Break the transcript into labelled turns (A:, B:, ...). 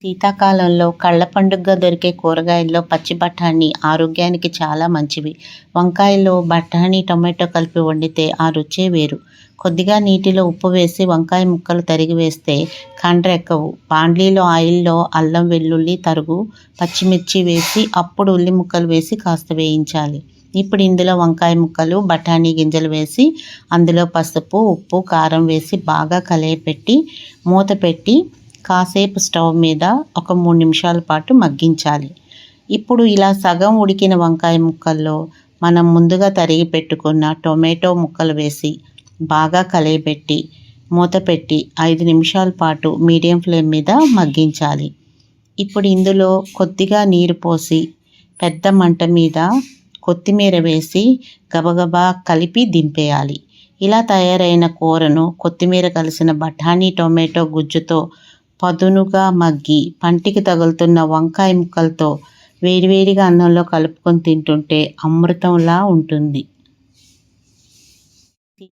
A: శీతాకాలంలో కళ్ళ పండుగగా దొరికే కూరగాయల్లో పచ్చి బఠానీ ఆరోగ్యానికి చాలా మంచివి. వంకాయలో బఠానీ, టొమాటో కలిపి వండితే ఆ రుచే వేరు. కొద్దిగా నీటిలో ఉప్పు వేసి వంకాయ ముక్కలు తరిగి వేస్తే కండ్రెక్కవు. బాండ్లీలో ఆయిల్లో అల్లం, వెల్లుల్లి తరుగు, పచ్చిమిర్చి వేసి అప్పుడు ఉల్లి ముక్కలు వేసి కాస్త వేయించాలి. ఇప్పుడు ఇందులో వంకాయ ముక్కలు, బఠానీ గింజలు వేసి అందులో పసుపు, ఉప్పు, కారం వేసి బాగా కలయపెట్టి మూత పెట్టి కాసేపు స్టవ్ మీద ఒక 3 నిమిషాల పాటు మగ్గించాలి. ఇప్పుడు ఇలా సగం ఉడికిన వంకాయ ముక్కల్లో మనం ముందుగా తరిగి పెట్టుకున్న టొమాటో ముక్కలు వేసి బాగా కలయపెట్టి మూత పెట్టి 5 నిమిషాల పాటు మీడియం ఫ్లేమ్ మీద మగ్గించాలి. ఇప్పుడు ఇందులో కొద్దిగా నీరు పోసి పెద్ద మంట మీద కొత్తిమీర వేసి గబగబా కలిపి దింపేయాలి. ఇలా తయారైన కూరను కొత్తిమీర కలిసిన బఠానీ, టొమాటో గుజ్జుతో పదునుగా మగ్గి పంటికి తగులుతున్న వంకాయ ముక్కలతో వేడివేడిగా అన్నంలో కలుపుకొని తింటుంటే అమృతంలా ఉంటుంది.